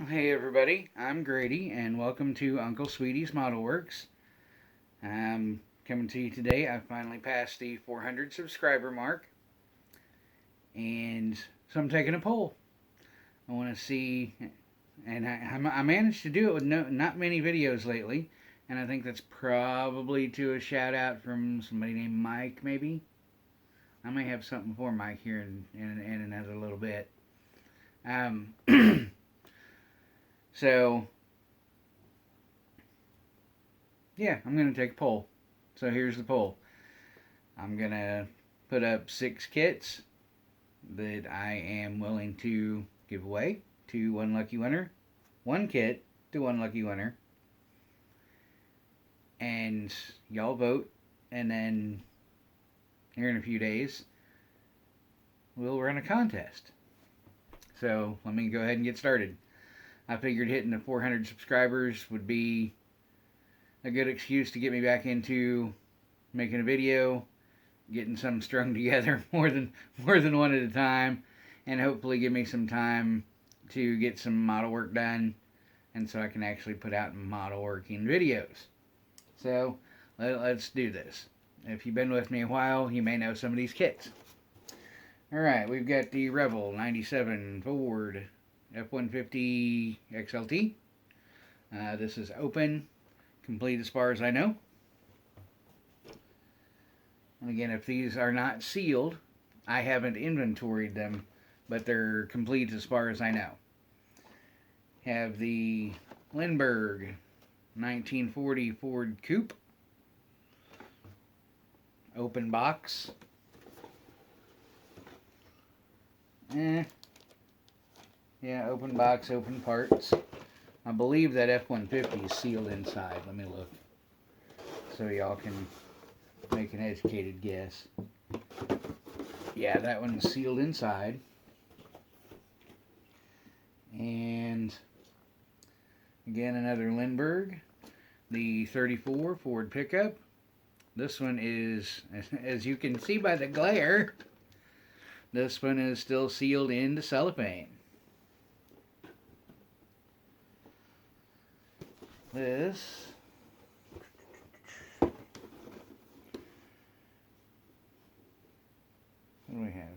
Hey everybody, I'm Grady and welcome to Uncle Sweetie's Model Works. I'm coming to you today. I finally passed the 400 subscriber mark and so I'm taking a poll. I want to see, and I managed to do it with not many videos lately, and I think that's probably to a shout out from somebody named Mike, maybe. I may have something for Mike here in another little bit. Um, so yeah, I'm going to take a poll. So here's the poll. I'm going to put up 6 kits that I am willing to give away to one lucky winner. 1 kit to one lucky winner. And y'all vote. And then here in a few days, we'll run a contest. So let me go ahead and get started. I figured hitting the 400 subscribers would be a good excuse to get me back into making a video, getting some strung together more than one at a time, and hopefully give me some time to get some model work done, and so I can actually put out model working videos. So let's do this. If you've been with me a while, you may know some of these kits. All right, we've got the Revel 97 Ford F-150 XLT. This is open, complete as far as I know. And again, if these are not sealed, I haven't inventoried them, but they're complete as far as I know. Have the Lindbergh 1940 Ford Coupe. Open box. Yeah, open box, open parts. I believe that F-150 is sealed inside. Let me look so y'all can make an educated guess. Yeah, that one's sealed inside. And again, another Lindbergh, the 34 Ford pickup. This one is, as you can see by the glare, this one is still sealed into cellophane. This what do we have here?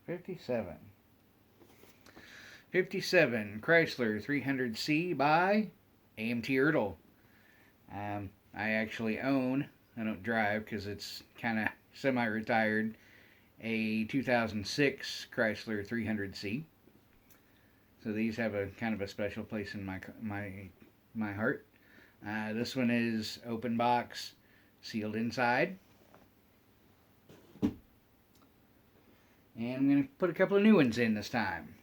57 Chrysler 300C by AMT Ertl. I actually own, I don't drive because it's kind of semi-retired, a 2006 Chrysler 300C. So these have a kind of a special place in my heart. This one is open box, sealed inside. And I'm going to put a couple of new ones in this time.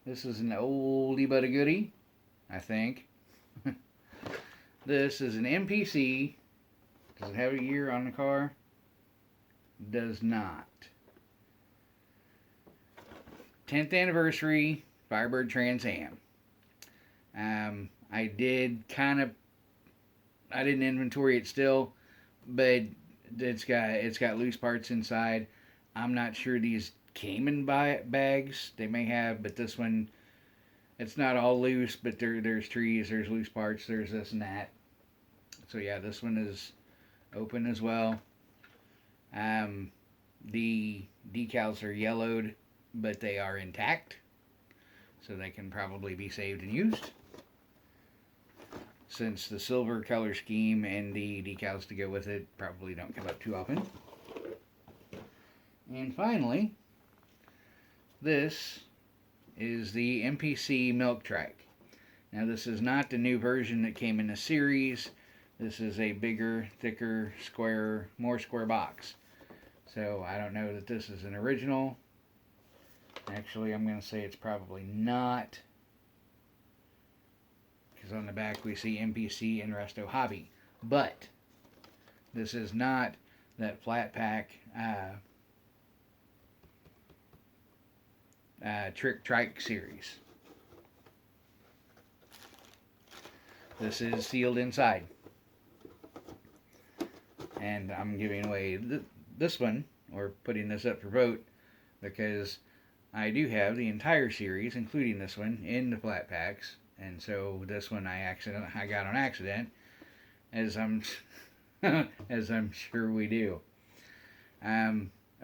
This is an oldie but a goodie, I think. This is an MPC. Does it have a year on the car? Does not. 10th anniversary Firebird Trans Am. I didn't inventory it still, but it's got loose parts inside. I'm not sure these came in bags. They may have, but this one, it's not all loose, but there's trees, there's loose parts, there's this and that. So yeah, this one is open as well. The decals are yellowed, but they are intact, so they can probably be saved and used, since the silver color scheme and the decals to go with it probably don't come up too often. And finally, this is the MPC Milk Trike. Now this is not the new version that came in the series. This is a bigger, thicker, square, more square box. So I don't know that this is an original. Actually, I'm going to say it's probably not, because on the back we see MPC and Resto Hobby. But this is not that flat pack Trick Trike series. This is sealed inside. And I'm giving away this one, or putting this up for vote, because I do have the entire series, including this one, in the flat packs, and so this one I got on accident, as I'm as I'm sure we do.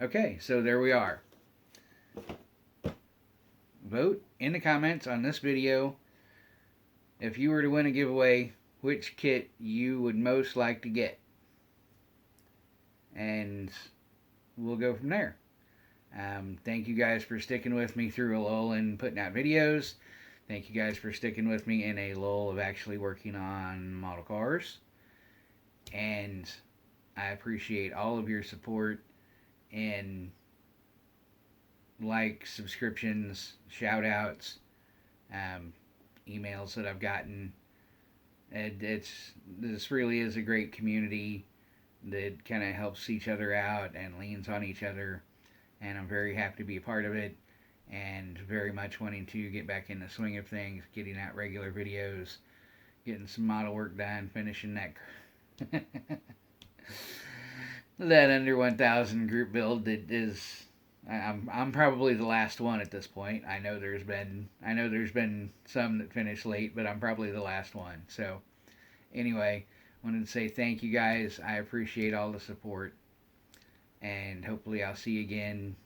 Okay, so there we are. Vote in the comments on this video if you were to win a giveaway, which kit you would most like to get, and we'll go from there. Thank you guys for sticking with me through a lull in putting out videos. Thank you guys for sticking with me in a lull of actually working on model cars. And I appreciate all of your support and likes, subscriptions, shout outs, emails that I've gotten. This really is a great community that kind of helps each other out and leans on each other, and I'm very happy to be a part of it, and very much wanting to get back in the swing of things, getting out regular videos, getting some model work done, finishing that that under 1,000 group build. That is, I'm probably the last one at this point. I know there's been some that finished late, but I'm probably the last one. So anyway, wanted to say thank you guys. I appreciate all the support, and hopefully I'll see you again.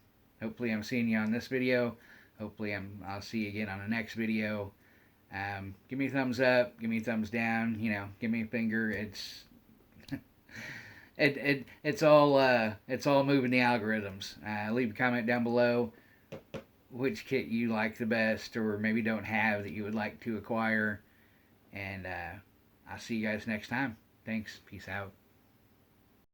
Hopefully I'm seeing you on this video. Hopefully I'll see you again on the next video. Give me a thumbs up. Give me a thumbs down. You know, give me a finger. It's all moving the algorithms. Leave a comment down below which kit you like the best, or maybe don't have, that you would like to acquire. And I'll see you guys next time. Thanks. Peace out.